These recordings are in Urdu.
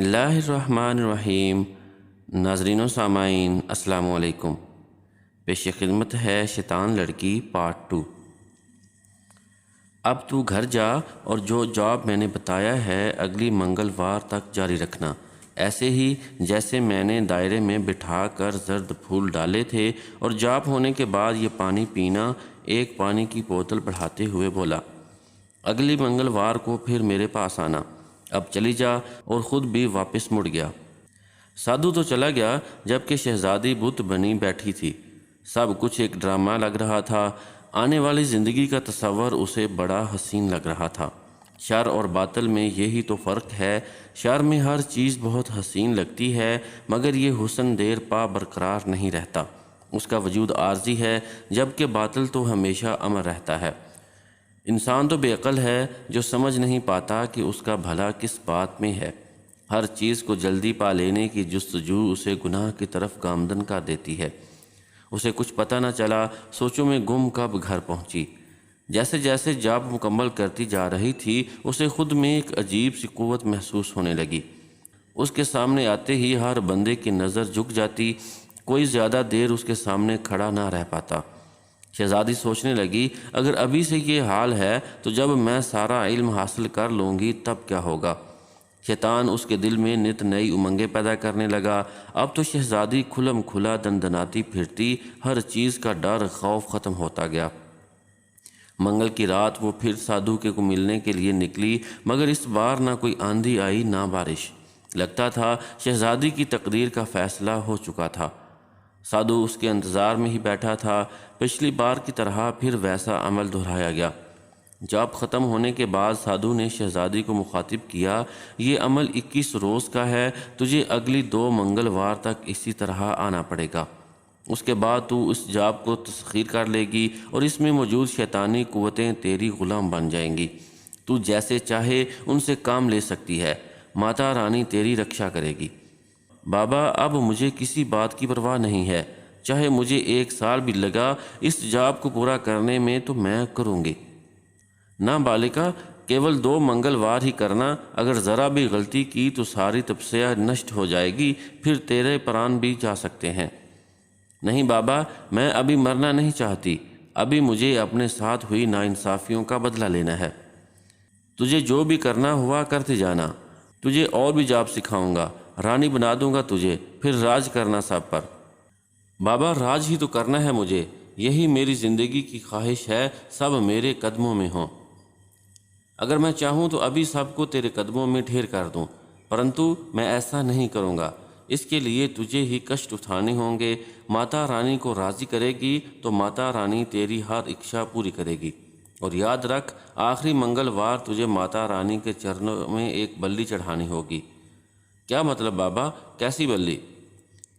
اللہ الرحمن الرحیم۔ ناظرین و سامعین السلام علیکم۔ پیش خدمت ہے شیطان لڑکی پارٹ 2۔ اب تو گھر جا اور جو جاب میں نے بتایا ہے اگلی منگلوار تک جاری رکھنا، ایسے ہی جیسے میں نے دائرے میں بٹھا کر زرد پھول ڈالے تھے، اور جاب ہونے کے بعد یہ پانی پینا۔ ایک پانی کی بوتل بڑھاتے ہوئے بولا، اگلی منگلوار کو پھر میرے پاس آنا۔ اب چلی جا، اور خود بھی واپس مڑ گیا۔ سادھو تو چلا گیا، جبکہ شہزادی بت بنی بیٹھی تھی۔ سب کچھ ایک ڈرامہ لگ رہا تھا۔ آنے والی زندگی کا تصور اسے بڑا حسین لگ رہا تھا۔ شر اور باطل میں یہی تو فرق ہے۔ شر میں ہر چیز بہت حسین لگتی ہے، مگر یہ حسن دیر پا برقرار نہیں رہتا، اس کا وجود عارضی ہے، جبکہ باطل تو ہمیشہ امر رہتا ہے۔ انسان تو بے عقل ہے جو سمجھ نہیں پاتا کہ اس کا بھلا کس بات میں ہے۔ ہر چیز کو جلدی پا لینے کی جستجو اسے گناہ کی طرف گامزن کر دیتی ہے۔ اسے کچھ پتہ نہ چلا سوچوں میں گم کب گھر پہنچی۔ جیسے جیسے جاب مکمل کرتی جا رہی تھی، اسے خود میں ایک عجیب سی قوت محسوس ہونے لگی۔ اس کے سامنے آتے ہی ہر بندے کی نظر جھک جاتی، کوئی زیادہ دیر اس کے سامنے کھڑا نہ رہ پاتا۔ شہزادی سوچنے لگی، اگر ابھی سے یہ حال ہے تو جب میں سارا علم حاصل کر لوں گی تب کیا ہوگا؟ شیطان اس کے دل میں نت نئی امنگیں پیدا کرنے لگا۔ اب تو شہزادی کھلم کھلا دندناتی پھرتی، ہر چیز کا ڈر خوف ختم ہوتا گیا۔ منگل کی رات وہ پھر سادھو کو ملنے کے لیے نکلی، مگر اس بار نہ کوئی آندھی آئی نہ بارش۔ لگتا تھا شہزادی کی تقدیر کا فیصلہ ہو چکا تھا۔ سادھو اس کے انتظار میں ہی بیٹھا تھا۔ پچھلی بار کی طرح پھر ویسا عمل دہرایا گیا۔ جاب ختم ہونے کے بعد سادھو نے شہزادی کو مخاطب کیا، یہ عمل 21 روز کا ہے، تجھے اگلی 2 منگلوار تک اسی طرح آنا پڑے گا۔ اس کے بعد تو اس جاب کو تسخیر کر لے گی اور اس میں موجود شیطانی قوتیں تیری غلام بن جائیں گی۔ تو جیسے چاہے ان سے کام لے سکتی ہے، ماتا رانی تیری رکشا کرے گی۔ بابا اب مجھے کسی بات کی پرواہ نہیں ہے، چاہے مجھے 1 سال بھی لگا اس جاب کو پورا کرنے میں تو میں کروں گی۔ نہ بالکا، کیول 2 منگلوار ہی کرنا، اگر ذرا بھی غلطی کی تو ساری تپسیا نشٹ ہو جائے گی، پھر تیرے پران بھی جا سکتے ہیں۔ نہیں بابا، میں ابھی مرنا نہیں چاہتی، ابھی مجھے اپنے ساتھ ہوئی ناانصافیوں کا بدلہ لینا ہے۔ تجھے جو بھی کرنا ہوا کرتے جانا، تجھے اور بھی جاب سکھاؤں گا، رانی بنا دوں گا تجھے، پھر راج کرنا سب پر۔ بابا راج ہی تو کرنا ہے مجھے، یہی میری زندگی کی خواہش ہے، سب میرے قدموں میں ہوں۔ اگر میں چاہوں تو ابھی سب کو تیرے قدموں میں ڈھیر کر دوں، پرنتو میں ایسا نہیں کروں گا۔ اس کے لیے تجھے ہی کشٹ اٹھانے ہوں گے۔ ماتا رانی کو راضی کرے گی تو ماتا رانی تیری ہر اکشا پوری کرے گی۔ اور یاد رکھ، آخری منگلوار تجھے ماتا رانی کے چرنوں میں ایک بلی چڑھانی ہوگی۔ کیا مطلب بابا؟ کیسی بلی؟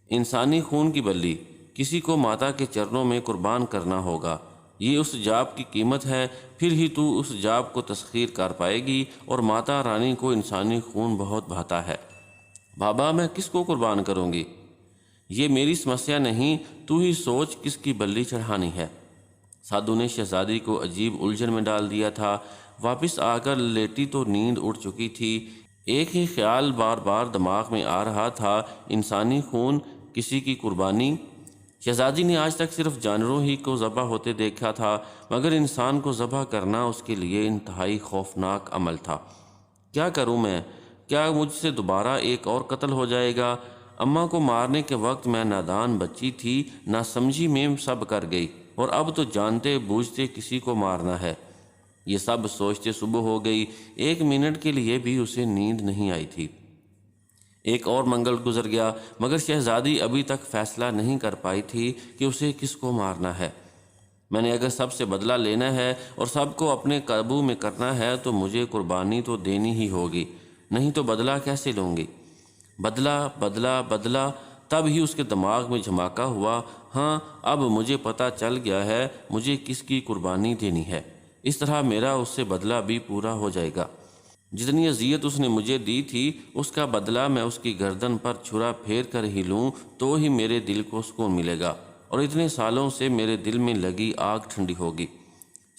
انسانی خون کی بلی، کسی کو ماتا کے چرنوں میں قربان کرنا ہوگا۔ یہ اس جاب کی قیمت ہے، پھر ہی تو اس جاب کو تسخیر کر پائے گی، اور ماتا رانی کو انسانی خون بہت بھاتا ہے۔ بابا میں کس کو قربان کروں گی؟ یہ میری سمسیا نہیں، تو ہی سوچ کس کی بلی چڑھانی ہے۔ سادھو نے شہزادی کو عجیب الجھن میں ڈال دیا تھا۔ واپس آ کر لیٹی تو نیند اڑ چکی تھی۔ ایک ہی خیال بار بار دماغ میں آ رہا تھا، انسانی خون، کسی کی قربانی۔ شہزادی نے آج تک صرف جانوروں ہی کو ذبح ہوتے دیکھا تھا، مگر انسان کو ذبح کرنا اس کے لیے انتہائی خوفناک عمل تھا۔ کیا کروں میں؟ کیا مجھ سے دوبارہ ایک اور قتل ہو جائے گا؟ اماں کو مارنے کے وقت میں نادان بچی تھی، ناسمجھی میں سب کر گئی، اور اب تو جانتے بوجھتے کسی کو مارنا ہے۔ یہ سب سوچتے صبح ہو گئی۔ 1 منٹ کے لیے بھی اسے نیند نہیں آئی تھی۔ ایک اور منگل گزر گیا، مگر شہزادی ابھی تک فیصلہ نہیں کر پائی تھی کہ اسے کس کو مارنا ہے۔ میں نے اگر سب سے بدلہ لینا ہے اور سب کو اپنے قابو میں کرنا ہے تو مجھے قربانی تو دینی ہی ہوگی، نہیں تو بدلہ کیسے لوں گی؟ بدلہ بدلہ بدلہ، تب ہی اس کے دماغ میں جھماکا ہوا۔ ہاں، اب مجھے پتہ چل گیا ہے مجھے کس کی قربانی دینی ہے، اس طرح میرا اس سے بدلہ بھی پورا ہو جائے گا۔ جتنی اذیت اس نے مجھے دی تھی، اس کا بدلہ میں اس کی گردن پر چھرا پھیر کر ہی لوں تو ہی میرے دل کو سکون ملے گا، اور اتنے سالوں سے میرے دل میں لگی آگ ٹھنڈی ہوگی۔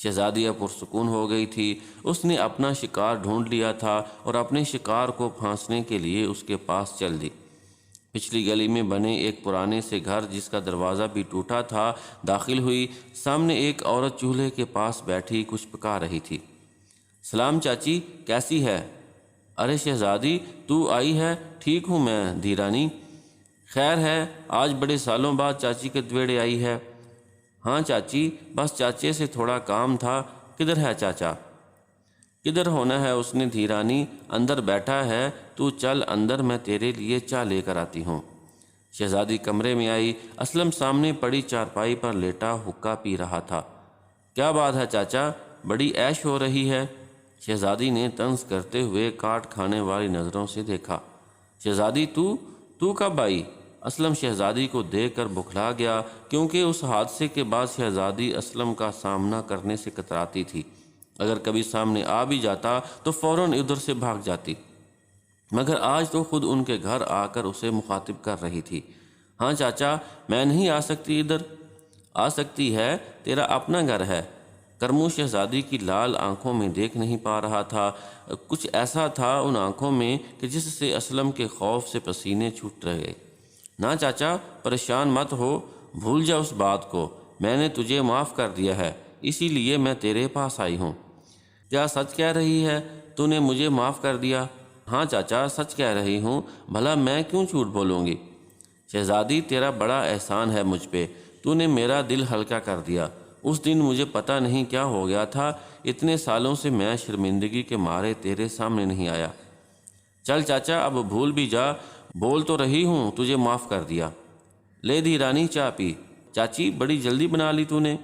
شہزادی اب پرسکون ہو گئی تھی۔ اس نے اپنا شکار ڈھونڈ لیا تھا اور اپنے شکار کو پھانسنے کے لیے اس کے پاس چل دی۔ پچھلی گلی میں بنے ایک پرانے سے گھر جس کا دروازہ بھی ٹوٹا تھا داخل ہوئی۔ سامنے ایک عورت چولہے کے پاس بیٹھی کچھ پکا رہی تھی۔ سلام چاچی، کیسی ہے؟ ارے شہزادی، تو آئی ہے؟ ٹھیک ہوں میں دھیرانی۔ خیر ہے، آج بڑے سالوں بعد چاچی کے دویڑے آئی ہے۔ ہاں چاچی، بس چاچے سے تھوڑا کام تھا۔ کدھر ہے چاچا؟ کدھر ہونا ہے، اس نے دھیرانی، اندر بیٹھا ہے، تو چل اندر، میں تیرے لیے چائے لے کر آتی ہوں۔ شہزادی کمرے میں آئی۔ اسلم سامنے پڑی چارپائی پر لیٹا حقہ پی رہا تھا۔ کیا بات ہے چاچا، بڑی عیش ہو رہی ہے؟ شہزادی نے طنز کرتے ہوئے کاٹ کھانے والی نظروں سے دیکھا۔ شہزادی تو کب آئی؟ اسلم شہزادی کو دیکھ کر بکھلا گیا، کیونکہ اس حادثے کے بعد شہزادی اسلم کا سامنا کرنے سے کتراتی تھی۔ اگر کبھی سامنے آ بھی جاتا تو فوراً ادھر سے بھاگ جاتی، مگر آج تو خود ان کے گھر آ کر اسے مخاطب کر رہی تھی۔ ہاں چاچا، میں نہیں آ سکتی ادھر؟ آ سکتی ہے، تیرا اپنا گھر ہے۔ کرمو شہزادی کی لال آنکھوں میں دیکھ نہیں پا رہا تھا۔ کچھ ایسا تھا ان آنکھوں میں کہ جس سے اسلم کے خوف سے پسینے چھوٹ رہے۔ نہ چاچا، پریشان مت ہو، بھول جا اس بات کو، میں نے تجھے معاف کر دیا ہے، اسی لیے میں تیرے پاس آئی ہوں۔ کیا سچ کہہ رہی ہے؟ تو نے مجھے معاف کر دیا؟ ہاں چاچا، سچ کہہ رہی ہوں، بھلا میں کیوں جھوٹ بولوں گی؟ شہزادی، تیرا بڑا احسان ہے مجھ پہ، تو نے میرا دل ہلکا کر دیا۔ اس دن مجھے پتہ نہیں کیا ہو گیا تھا، اتنے سالوں سے میں شرمندگی کے مارے تیرے سامنے نہیں آیا۔ چل چاچا، اب بھول بھی جا، بول تو رہی ہوں تجھے معاف کر دیا۔ لے دھیرانی، چائے پی۔ چاچی، بڑی جلدی بنا لی تو نے؟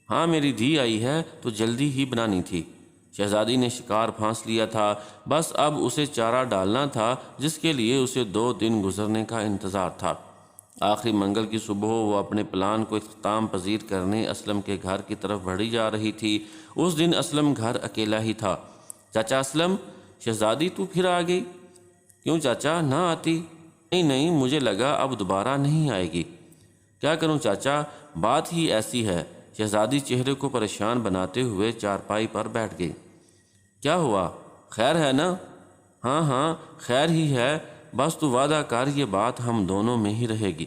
ہاں، میری دھی آئی ہے تو جلدی ہی بنانی تھی۔ شہزادی نے شکار پھانس لیا تھا، بس اب اسے چارہ ڈالنا تھا، جس کے لیے اسے 2 دن گزرنے کا انتظار تھا۔ آخری منگل کی صبح وہ اپنے پلان کو اختتام پذیر کرنے اسلم کے گھر کی طرف بڑھی جا رہی تھی۔ اس دن اسلم گھر اکیلا ہی تھا۔ چاچا اسلم، شہزادی تو پھر آ گئی؟ کیوں چاچا، نہ آتی؟ نہیں، مجھے لگا اب دوبارہ نہیں آئے گی۔ کیا کروں چاچا، بات ہی ایسی ہے۔ شہزادی چہرے کو پریشان بناتے ہوئے چارپائی پر بیٹھ گئی۔ کیا ہوا، خیر ہے نا؟ ہاں، خیر ہی ہے، بس تو وعدہ کر یہ بات ہم دونوں میں ہی رہے گی۔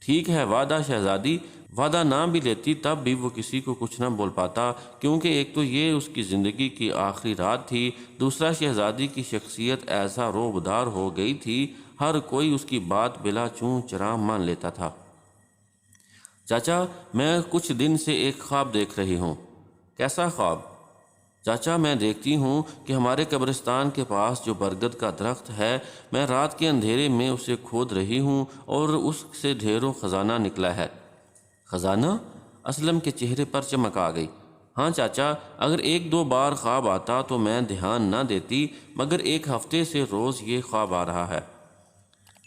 ٹھیک ہے، وعدہ شہزادی۔ وعدہ نہ بھی لیتی تب بھی وہ کسی کو کچھ نہ بول پاتا، کیونکہ ایک تو یہ اس کی زندگی کی آخری رات تھی، دوسرا شہزادی کی شخصیت ایسا روبدار ہو گئی تھی، ہر کوئی اس کی بات بلا چوں چرا مان لیتا تھا۔ چاچا، میں کچھ دن سے ایک خواب دیکھ رہی ہوں۔ کیسا خواب؟ چاچا، میں دیکھتی ہوں کہ ہمارے قبرستان کے پاس جو برگد کا درخت ہے، میں رات کے اندھیرے میں اسے کھود رہی ہوں اور اس سے ڈھیروں خزانہ نکلا ہے۔ خزانہ؟ اسلم کے چہرے پر چمک آ گئی۔ ہاں چاچا، اگر 1-2 بار خواب آتا تو میں دھیان نہ دیتی، مگر 1 ہفتے سے روز یہ خواب آ رہا ہے۔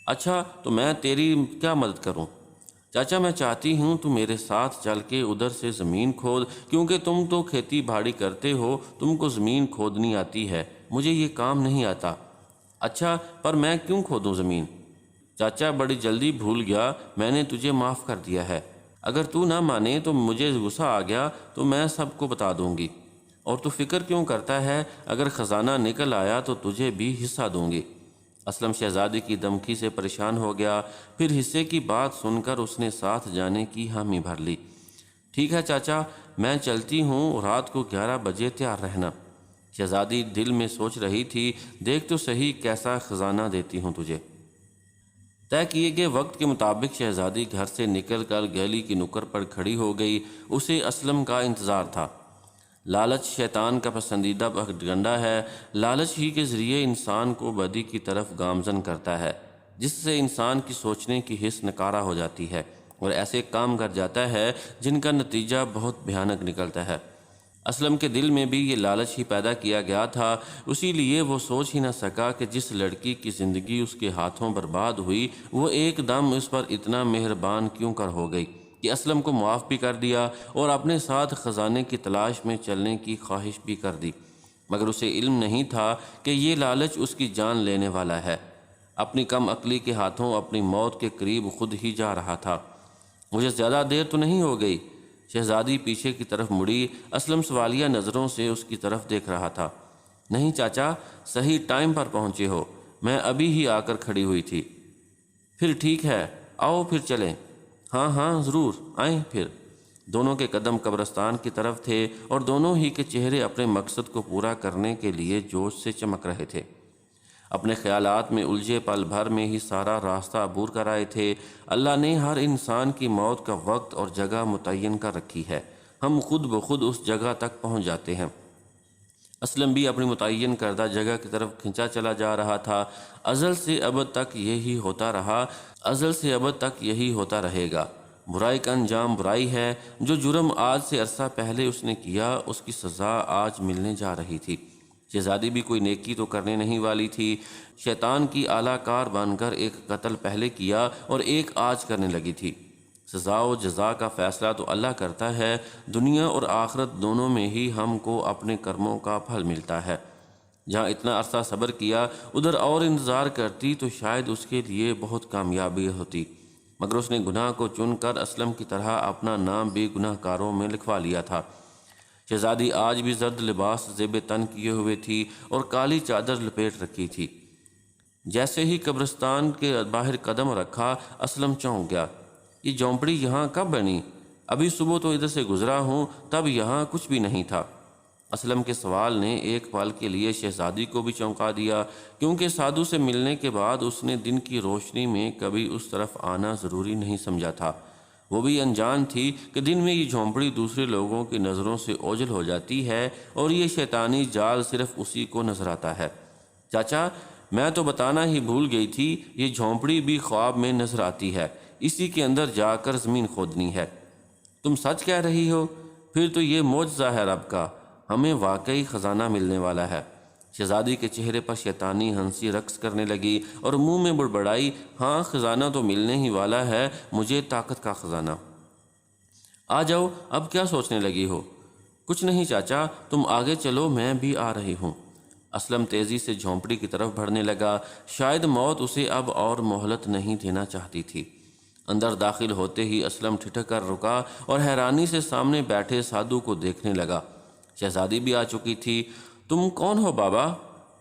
اچھا، تو میں تیری کیا مدد کروں؟ چاچا، میں چاہتی ہوں تو میرے ساتھ چل کے ادھر سے زمین کھود، کیونکہ تم تو کھیتی باڑی کرتے ہو، تم کو زمین کھودنی آتی ہے، مجھے یہ کام نہیں آتا۔ اچھا، پر میں کیوں کھودوں زمین؟ چاچا، بڑی جلدی بھول گیا، میں نے تجھے معاف کر دیا ہے۔ اگر تو نہ مانے تو مجھے غصہ آ گیا تو میں سب کو بتا دوں گی، اور تو فکر کیوں کرتا ہے، اگر خزانہ نکل آیا تو تجھے بھی حصہ دوں گی۔ اسلم شہزادی کی دھمکی سے پریشان ہو گیا، پھر حصے کی بات سن کر اس نے ساتھ جانے کی حامی بھر لی۔ ٹھیک ہے چاچا، میں چلتی ہوں، رات کو 11 بجے تیار رہنا۔ شہزادی دل میں سوچ رہی تھی، دیکھ تو صحیح کیسا خزانہ دیتی ہوں تجھے۔ طے کیے گئے وقت کے مطابق شہزادی گھر سے نکل کر گلی کی نکڑ پر کھڑی ہو گئی۔ اسے اسلم کا انتظار تھا۔ لالچ شیطان کا پسندیدہ پگڈنڈا ہے۔ لالچ ہی کے ذریعے انسان کو بدی کی طرف گامزن کرتا ہے، جس سے انسان کی سوچنے کی حس نکارہ ہو جاتی ہے اور ایسے کام کر جاتا ہے جن کا نتیجہ بہت بھیانک نکلتا ہے۔ اسلم کے دل میں بھی یہ لالچ ہی پیدا کیا گیا تھا، اسی لیے وہ سوچ ہی نہ سکا کہ جس لڑکی کی زندگی اس کے ہاتھوں برباد ہوئی، وہ ایک دم اس پر اتنا مہربان کیوں کر ہو گئی کہ اسلم کو معاف بھی کر دیا اور اپنے ساتھ خزانے کی تلاش میں چلنے کی خواہش بھی کر دی۔ مگر اسے علم نہیں تھا کہ یہ لالچ اس کی جان لینے والا ہے۔ اپنی کم عقلی کے ہاتھوں اپنی موت کے قریب خود ہی جا رہا تھا۔ مجھے زیادہ دیر تو نہیں ہو گئی؟ شہزادی پیچھے کی طرف مڑی۔ اسلم سوالیہ نظروں سے اس کی طرف دیکھ رہا تھا۔ نہیں چاچا، صحیح ٹائم پر پہنچے ہو، میں ابھی ہی آ کر کھڑی ہوئی تھی۔ پھر ٹھیک ہے، آؤ پھر چلیں۔ ہاں ہاں ضرور آئیں پھر۔ دونوں کے قدم قبرستان کی طرف تھے اور دونوں ہی کے چہرے اپنے مقصد کو پورا کرنے کے لیے جوش سے چمک رہے تھے۔ اپنے خیالات میں الجھے پل بھر میں ہی سارا راستہ عبور کر آئے تھے۔ اللہ نے ہر انسان کی موت کا وقت اور جگہ متعین کر رکھی ہے، ہم خود بخود اس جگہ تک پہنچ جاتے ہیں۔ اسلم بھی اپنی متعین کردہ جگہ کی طرف کھنچا چلا جا رہا تھا۔ ازل سے ابد تک یہی ہوتا رہا، ازل سے ابد تک یہی ہوتا رہے گا۔ برائی کا انجام برائی ہے۔ جو جرم آج سے عرصہ پہلے اس نے کیا، اس کی سزا آج ملنے جا رہی تھی۔ شہزادی بھی کوئی نیکی تو کرنے نہیں والی تھی۔ شیطان کی اعلیٰ کار بن کر ایک قتل پہلے کیا اور ایک آج کرنے لگی تھی۔ سزا و جزا کا فیصلہ تو اللہ کرتا ہے، دنیا اور آخرت دونوں میں ہی ہم کو اپنے کرموں کا پھل ملتا ہے۔ جہاں اتنا عرصہ صبر کیا، ادھر اور انتظار کرتی تو شاید اس کے لیے بہت کامیابی ہوتی، مگر اس نے گناہ کو چن کر اسلم کی طرح اپنا نام بھی گناہ کاروں میں لکھوا لیا تھا۔ شہزادی آج بھی زرد لباس زیب تن کیے ہوئے تھی اور کالی چادر لپیٹ رکھی تھی۔ جیسے ہی قبرستان کے باہر قدم رکھا، اسلم چونک گیا۔ یہ جھونپڑی یہاں کب بنی؟ ابھی صبح تو ادھر سے گزرا ہوں، تب یہاں کچھ بھی نہیں تھا۔ اسلم کے سوال نے ایک پل کے لیے شہزادی کو بھی چونکا دیا، کیونکہ سادھو سے ملنے کے بعد اس نے دن کی روشنی میں کبھی اس طرف آنا ضروری نہیں سمجھا تھا۔ وہ بھی انجان تھی کہ دن میں یہ جھونپڑی دوسرے لوگوں کی نظروں سے اوجھل ہو جاتی ہے اور یہ شیطانی جال صرف اسی کو نظر آتا ہے۔ چاچا، میں تو بتانا ہی بھول گئی تھی، یہ جھونپڑی بھی خواب میں نظر آتی ہے، اسی کے اندر جا کر زمین کھودنی ہے۔ تم سچ کہہ رہی ہو؟ پھر تو یہ معجزہ ہے رب کا، ہمیں واقعی خزانہ ملنے والا ہے۔ شہزادی کے چہرے پر شیطانی ہنسی رقص کرنے لگی اور منہ میں بڑبڑائی، ہاں خزانہ تو ملنے ہی والا ہے، مجھے طاقت کا خزانہ۔ آ جاؤ، اب کیا سوچنے لگی ہو؟ کچھ نہیں چاچا، تم آگے چلو، میں بھی آ رہی ہوں۔ اسلم تیزی سے جھونپڑی کی طرف بڑھنے لگا، شاید موت اسے اب اور مہلت نہیں دینا چاہتی تھی۔ اندر داخل ہوتے ہی اسلم ٹھٹک کر رکا اور حیرانی سے سامنے بیٹھے سادھو کو دیکھنے لگا۔ شہزادی بھی آ چکی تھی۔ تم کون ہو بابا؟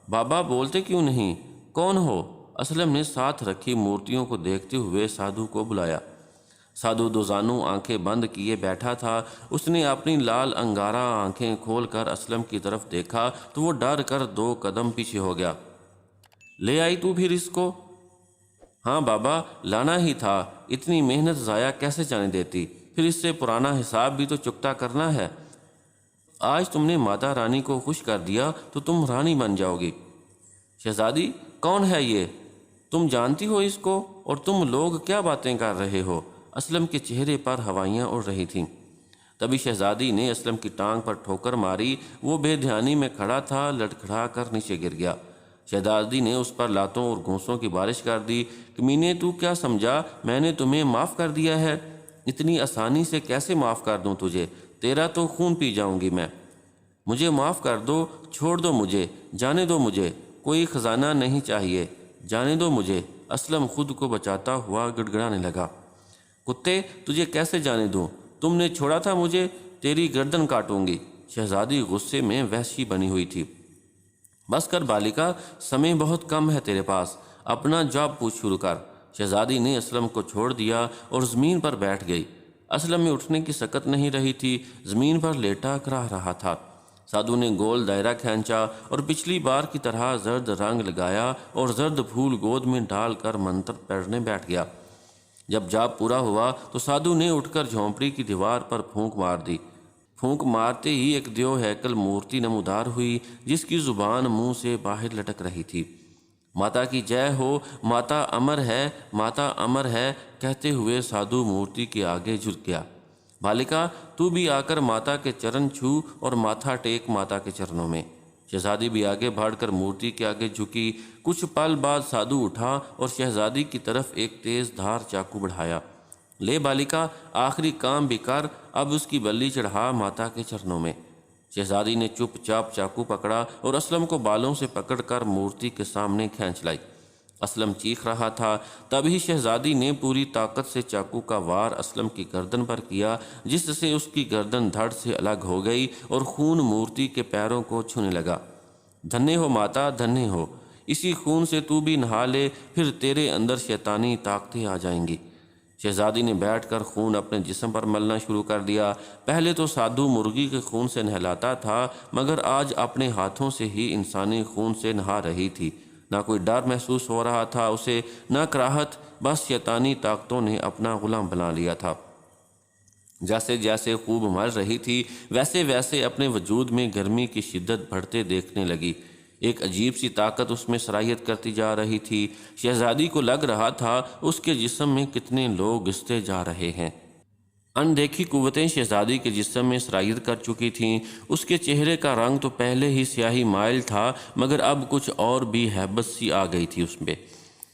بابا بولتے کیوں نہیں؟ کون ہو؟ اسلم نے ساتھ رکھی مورتیوں کو دیکھتے ہوئے سادھو کو بلایا۔ سادھو دوزانوں آنکھیں بند کیے بیٹھا تھا۔ اس نے اپنی لال انگارہ آنکھیں کھول کر اسلم کی طرف دیکھا تو وہ ڈر کر 2 قدم پیچھے ہو گیا۔ لے آئی تو پھر اس کو؟ ہاں بابا، لانا ہی تھا، اتنی محنت ضائع کیسے جانے دیتی؟ پھر اس سے پرانا حساب بھی تو چکتا کرنا ہے۔ آج تم نے ماتا رانی کو خوش کر دیا تو تم رانی بن جاؤ گی۔ شہزادی، کون ہے یہ؟ تم جانتی ہو اس کو؟ اور تم لوگ کیا باتیں کر رہے ہو؟ اسلم کے چہرے پر ہوائیاں اڑ رہی تھیں۔ تبھی شہزادی نے اسلم کی ٹانگ پر ٹھوکر ماری، وہ بے دھیانی میں کھڑا تھا، لڑکھڑا کر نیچے گر گیا۔ شہزادی نے اس پر لاتوں اور گھونسوں کی بارش کر دی۔ کمینے، تو کیا سمجھا میں نے تمہیں معاف کر دیا ہے؟ اتنی آسانی سے کیسے معاف کر دوں تجھے؟ تیرا تو خون پی جاؤں گی میں۔ مجھے معاف کر دو، چھوڑ دو مجھے، جانے دو مجھے، کوئی خزانہ نہیں چاہیے، جانے دو مجھے۔ اسلم خود کو بچاتا ہوا گڑگڑانے لگا۔ کتے، تجھے کیسے جانے دوں؟ تم نے چھوڑا تھا مجھے، تیری گردن کاٹوں گی۔ شہزادی غصے میں وحشی بنی ہوئی تھی۔ بس کر بالکا، سمے بہت کم ہے تیرے پاس، اپنا جاب پوچھ شروع کر۔ شہزادی نے اسلم کو چھوڑ دیا اور زمین پر بیٹھ گئی۔ اسلم میں اٹھنے کی سکت نہیں رہی تھی، زمین پر لیٹا کراہ رہا تھا۔ سادھو نے گول دائرہ کھینچا اور پچھلی بار کی طرح زرد رنگ لگایا اور زرد پھول گود میں ڈال کر منتر پڑھنے بیٹھ گیا۔ جب جاب پورا ہوا تو سادھو نے اٹھ کر جھونپڑی کی دیوار پر پھونک مار دی۔ پھونک مارتے ہی ایک دیو ہیکل مورتی نمودار ہوئی، جس کی زبان منہ سے باہر لٹک رہی تھی۔ ماتا کی جے ہو، ماتا امر ہے، ماتا امر ہے، کہتے ہوئے سادھو مورتی کے آگے جھک گیا۔ بالکا، تو بھی آ کر ماتا کے چرن چھو اور ماتھا ٹیک ماتا کے چرنوں میں۔ شہزادی بھی آگے بڑھ کر مورتی کے آگے جھکی۔ کچھ پل بعد سادھو اٹھا اور شہزادی کی طرف ایک تیز دھار چاقو بڑھایا۔ لے بالکا، آخری کام بھی کر، اب اس کی بلی چڑھا ماتا کے چرنوں میں۔ شہزادی نے چپ چاپ چاقو پکڑا اور اسلم کو بالوں سے پکڑ کر مورتی کے سامنے کھینچ لائی۔ اسلم چیخ رہا تھا۔ تبھی شہزادی نے پوری طاقت سے چاقو کا وار اسلم کی گردن پر کیا، جس سے اس کی گردن دھڑ سے الگ ہو گئی اور خون مورتی کے پیروں کو چھونے لگا۔ دھنے ہو ماتا، دھنے ہو، اسی خون سے تو بھی نہا لے، پھر تیرے اندر شیطانی طاقتیں آ جائیں گی۔ شہزادی نے بیٹھ کر خون اپنے جسم پر ملنا شروع کر دیا۔ پہلے تو سادھو مرغی کے خون سے نہلاتا تھا، مگر آج اپنے ہاتھوں سے ہی انسانی خون سے نہا رہی تھی۔ نہ کوئی ڈر محسوس ہو رہا تھا اسے، نہ کراہت، بس شیطانی طاقتوں نے اپنا غلام بنا لیا تھا۔ جیسے جیسے خوب مر رہی تھی، ویسے ویسے اپنے وجود میں گرمی کی شدت بڑھتے دیکھنے لگی۔ ایک عجیب سی طاقت اس میں سرایت کرتی جا رہی تھی۔ شہزادی کو لگ رہا تھا اس کے جسم میں کتنے لوگ گھستے جا رہے ہیں۔ اندیکھی قوتیں شہزادی کے جسم میں سرایت کر چکی تھیں۔ اس کے چہرے کا رنگ تو پہلے ہی سیاہی مائل تھا، مگر اب کچھ اور بھی ہیبت سی آ گئی تھی اس میں۔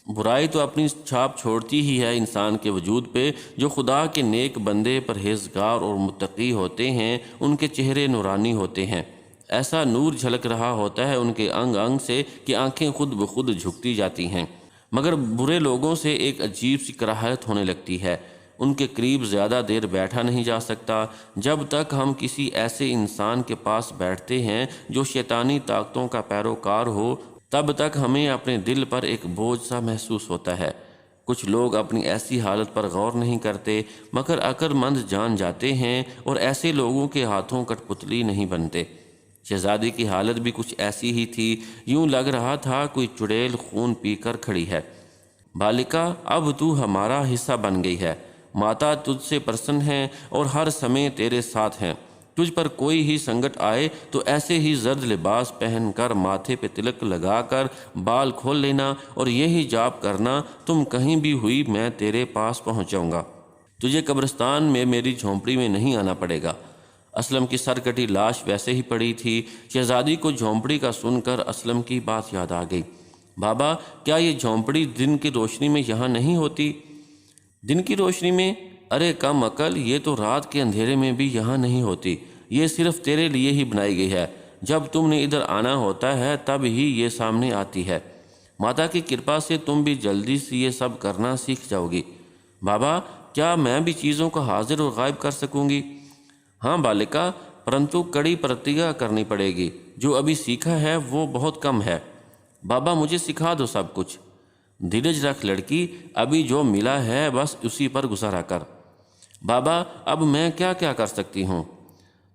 برائی تو اپنی چھاپ چھوڑتی ہی ہے انسان کے وجود پہ۔ جو خدا کے نیک بندے، پرہیزگار اور متقی ہوتے ہیں، ان کے چہرے نورانی ہوتے ہیں۔ ایسا نور جھلک رہا ہوتا ہے ان کے انگ انگ سے کہ آنکھیں خود بخود جھکتی جاتی ہیں۔ مگر برے لوگوں سے ایک عجیب سی کراہت ہونے لگتی ہے۔ ان کے قریب زیادہ دیر بیٹھا نہیں جا سکتا۔ جب تک ہم کسی ایسے انسان کے پاس بیٹھتے ہیں جو شیطانی طاقتوں کا پیروکار ہو، تب تک ہمیں اپنے دل پر ایک بوجھ سا محسوس ہوتا ہے۔ کچھ لوگ اپنی ایسی حالت پر غور نہیں کرتے، مگر عقل مند جان جاتے ہیں اور ایسے لوگوں کے ہاتھوں کٹ پتلی نہیں بنتے۔ شہزادی کی حالت بھی کچھ ایسی ہی تھی۔ یوں لگ رہا تھا کوئی چڑیل خون پی کر کھڑی ہے۔ بالکا، اب تو ہمارا حصہ بن گئی ہے۔ ماتا تجھ سے پرسن ہے اور ہر سمے تیرے ساتھ ہیں۔ تجھ پر کوئی ہی سنکٹ آئے تو ایسے ہی زرد لباس پہن کر، ماتھے پہ تلک لگا کر، بال کھول لینا اور یہی جاپ کرنا، تم کہیں بھی ہوئی میں تیرے پاس پہنچ جاؤں گا۔ تجھے قبرستان میں میری جھونپڑی میں نہیں آنا پڑے گا۔ اسلم کی سر کٹی لاش ویسے ہی پڑی تھی۔ شہزادی کو جھونپڑی کا سن کر اسلم کی بات یاد آ گئی۔ بابا، کیا یہ جھونپڑی دن کی روشنی میں یہاں نہیں ہوتی؟ دن کی روشنی میں؟ ارے کم عقل، یہ تو رات کے اندھیرے میں بھی یہاں نہیں ہوتی۔ یہ صرف تیرے لیے ہی بنائی گئی ہے۔ جب تم نے ادھر آنا ہوتا ہے تب ہی یہ سامنے آتی ہے۔ ماتا کی کرپا سے تم بھی جلدی سے یہ سب کرنا سیکھ جاؤ گی۔ بابا، کیا میں بھی چیزوں کو حاضر اور غائب کر سکوں گی؟ ہاں بالکا، پرنتو کڑی پرتیگا کرنی پڑے گی۔ جو ابھی سیکھا ہے وہ بہت کم ہے۔ بابا، مجھے سکھا دو سب کچھ۔ دھیرج رکھ لڑکی، ابھی جو ملا ہے بس اسی پر گزارا کر۔ بابا، اب میں کیا کیا کر سکتی ہوں؟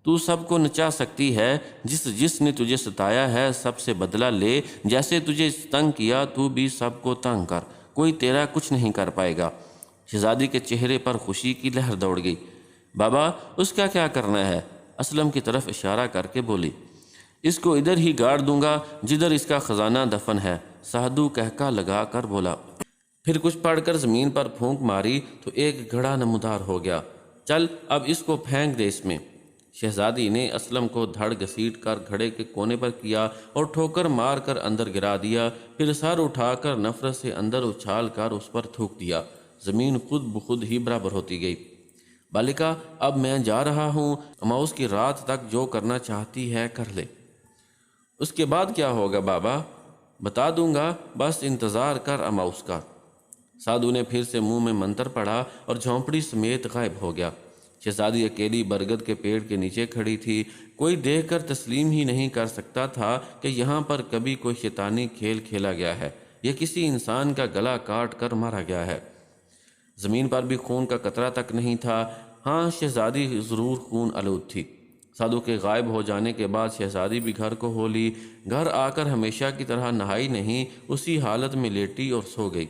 تو سب کو نچا سکتی ہے۔ جس نے تجھے ستایا ہے سب سے بدلہ لے۔ جیسے تجھے تنگ کیا تو بھی سب کو تنگ کر، کوئی تیرا کچھ نہیں کر پائے گا۔ شہزادی کے چہرے پر خوشی کی لہر دوڑ گئی۔ بابا، اس کا کیا کرنا ہے؟ اسلم کی طرف اشارہ کر کے بولی۔ اس کو ادھر ہی گاڑ دوں گا جدھر اس کا خزانہ دفن ہے، سادھو کہکا لگا کر بولا۔ پھر کچھ پڑھ کر زمین پر پھونک ماری تو ایک گھڑا نمودار ہو گیا۔ چل اب اس کو پھینک دے اس میں۔ شہزادی نے اسلم کو دھڑ گھسیٹ کر گھڑے کے کونے پر کیا اور ٹھوکر مار کر اندر گرا دیا، پھر سر اٹھا کر نفرت سے اندر اچھال کر اس پر تھوک دیا۔ زمین خود بخود ہی برابر ہوتی گئی۔ بالکا، اب میں جا رہا ہوں، اماؤس کی رات تک جو کرنا چاہتی ہے کر لے۔ اس کے بعد کیا ہوگا بابا؟ بتا دوں گا، بس انتظار کر اماؤس کا۔ سادھو نے پھر سے منہ میں منتر پڑھا اور جھونپڑی سمیت غائب ہو گیا۔ شہزادی اکیلی برگد کے پیڑ کے نیچے کھڑی تھی۔ کوئی دیکھ کر تسلیم ہی نہیں کر سکتا تھا کہ یہاں پر کبھی کوئی شیطانی کھیل کھیلا گیا ہے یا کسی انسان کا گلا کاٹ کر مارا گیا ہے۔ زمین پر بھی خون کا قطرہ تک نہیں تھا۔ ہاں، شہزادی ضرور خون آلود تھی۔ سادھو کے غائب ہو جانے کے بعد شہزادی بھی گھر کو ہو لی۔ گھر آ کر ہمیشہ کی طرح نہائی نہیں، اسی حالت میں لیٹی اور سو گئی۔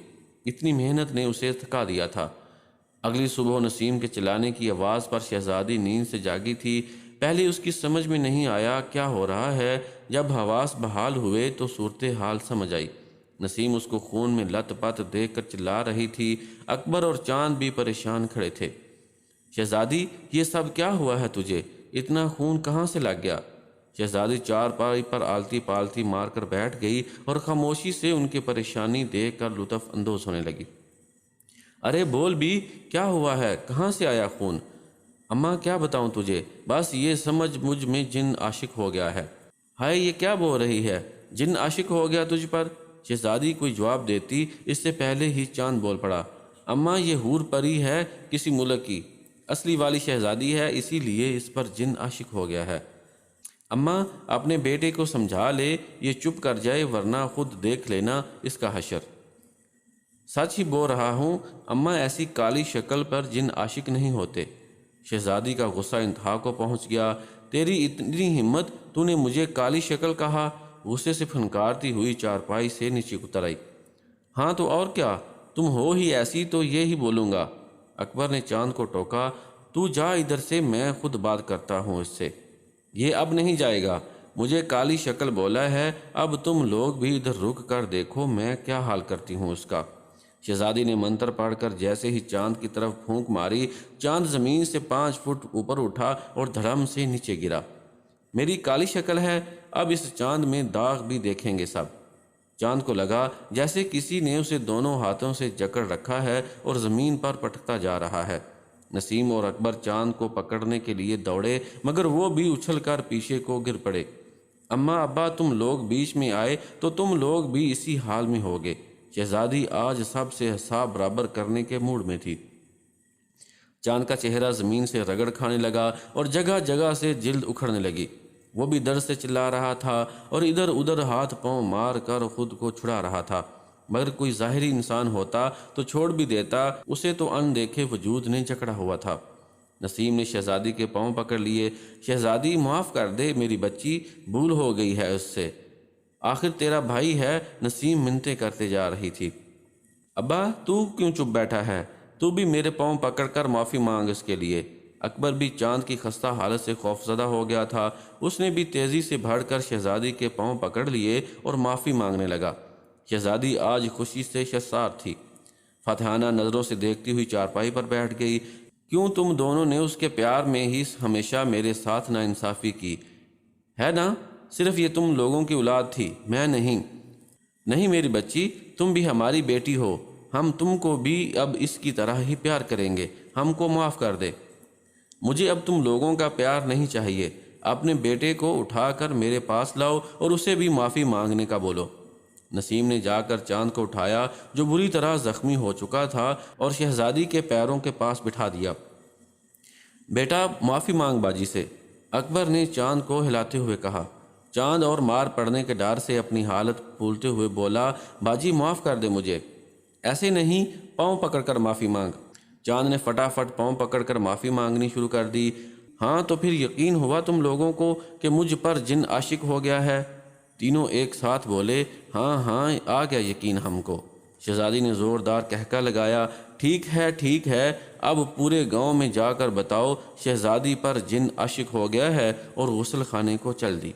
اتنی محنت نے اسے تھکا دیا تھا۔ اگلی صبح نسیم کے چلانے کی آواز پر شہزادی نیند سے جاگی تھی۔ پہلے اس کی سمجھ میں نہیں آیا کیا ہو رہا ہے۔ جب حواس بحال ہوئے تو صورتحال سمجھ آئی۔ نسیم اس کو خون میں لت پت دیکھ کر چلا رہی تھی۔ اکبر اور چاند بھی پریشان کھڑے تھے۔ شہزادی، یہ سب کیا ہوا ہے تجھے؟ اتنا خون کہاں سے لگ گیا؟ شہزادی چارپائی پر آلتی پالتی مار کر بیٹھ گئی اور خاموشی سے ان کی پریشانی دیکھ کر لطف اندوز ہونے لگی۔ ارے بول بھی، کیا ہوا ہے؟ کہاں سے آیا خون؟ اماں، کیا بتاؤں تجھے، بس یہ سمجھ مجھ میں جن عاشق ہو گیا ہے۔ ہائے، یہ کیا بول رہی ہے؟ جن عاشق ہو گیا تجھ پر؟ شہزادی کوئی جواب دیتی اس سے پہلے ہی چاند بول پڑا، اماں یہ حور پری ہے کسی ملک کی، اصلی والی شہزادی ہے، اسی لیے اس پر جن عاشق ہو گیا ہے۔ اماں اپنے بیٹے کو سمجھا لے یہ چپ کر جائے ورنہ خود دیکھ لینا اس کا حشر۔ سچ ہی بول رہا ہوں اماں، ایسی کالی شکل پر جن عاشق نہیں ہوتے۔ شہزادی کا غصہ انتہا کو پہنچ گیا، تیری اتنی ہمت، تو نے مجھے کالی شکل کہا؟ غصے سے پھنکارتی ہوئی چارپائی سے نیچے اتر آئی۔ ہاں تو اور کیا، تم ہو ہی ایسی تو یہ ہی بولوں گا۔ اکبر نے چاند کو ٹوکا، تو جا ادھر سے، میں خود بات کرتا ہوں اس سے۔ یہ اب نہیں جائے گا، مجھے کالی شکل بولا ہے، اب تم لوگ بھی ادھر رک کر دیکھو میں کیا حال کرتی ہوں اس کا۔ شہزادی نے منتر پڑھ کر جیسے ہی چاند کی طرف پھونک ماری، چاند زمین سے 5 فٹ اوپر اٹھا اور دھڑم سے نیچے گرا۔ میری کالی شکل ہے، اب اس چاند میں داغ بھی دیکھیں گے سب۔ چاند کو لگا جیسے کسی نے اسے دونوں ہاتھوں سے جکڑ رکھا ہے اور زمین پر پٹکتا جا رہا ہے۔ نسیم اور اکبر چاند کو پکڑنے کے لیے دوڑے مگر وہ بھی اچھل کر پیچھے کو گر پڑے۔ اماں ابا تم لوگ بیچ میں آئے تو تم لوگ بھی اسی حال میں ہوگے۔ شہزادی آج سب سے حساب برابر کرنے کے موڈ میں تھی۔ چاند کا چہرہ زمین سے رگڑ کھانے لگا اور جگہ جگہ سے جلد اکھڑنے لگی۔ وہ بھی درد سے چلا رہا تھا اور ادھر ادھر ہاتھ پاؤں مار کر خود کو چھڑا رہا تھا، مگر کوئی ظاہری انسان ہوتا تو چھوڑ بھی دیتا، اسے تو ان دیکھے وجود نے جکڑا ہوا تھا۔ نسیم نے شہزادی کے پاؤں پکڑ لیے، شہزادی معاف کر دے میری بچی، بھول ہو گئی ہے اس سے، آخر تیرا بھائی ہے۔ نسیم منتیں کرتے جا رہی تھی۔ ابا تو کیوں چپ بیٹھا ہے، تو بھی میرے پاؤں پکڑ کر معافی مانگ اس کے لیے۔ اکبر بھی چاند کی خستہ حالت سے خوفزدہ ہو گیا تھا، اس نے بھی تیزی سے بڑھ کر شہزادی کے پاؤں پکڑ لیے اور معافی مانگنے لگا۔ شہزادی آج خوشی سے شرسار تھی، فاتحانہ نظروں سے دیکھتی ہوئی چارپائی پر بیٹھ گئی۔ کیوں تم دونوں نے اس کے پیار میں ہی ہمیشہ میرے ساتھ ناانصافی کی ہے نا؟ صرف یہ تم لوگوں کی اولاد تھی، میں نہیں۔ نہیں میری بچی، تم بھی ہماری بیٹی ہو، ہم تم کو بھی اب اس کی طرح ہی پیار کریں گے، ہم کو معاف کر دے۔ مجھے اب تم لوگوں کا پیار نہیں چاہیے، اپنے بیٹے کو اٹھا کر میرے پاس لاؤ اور اسے بھی معافی مانگنے کا بولو۔ نسیم نے جا کر چاند کو اٹھایا جو بری طرح زخمی ہو چکا تھا اور شہزادی کے پیروں کے پاس بٹھا دیا۔ بیٹا معافی مانگ باجی سے، اکبر نے چاند کو ہلاتے ہوئے کہا۔ چاند اور مار پڑنے کے ڈر سے اپنی حالت بھولتے ہوئے بولا، باجی معاف کر دے مجھے، ایسے نہیں، پاؤں پکڑ کر معافی مانگ۔ چاند نے فٹافٹ پاؤں پکڑ کر معافی مانگنی شروع کر دی۔ ہاں تو پھر یقین ہوا تم لوگوں کو کہ مجھ پر جن عاشق ہو گیا ہے؟ تینوں ایک ساتھ بولے، ہاں ہاں آ گیا یقین ہم کو۔ شہزادی نے زوردار کہکا لگایا، ٹھیک ہے، اب پورے گاؤں میں جا کر بتاؤ شہزادی پر جن عاشق ہو گیا ہے، اور غسل خانے کو چل دی۔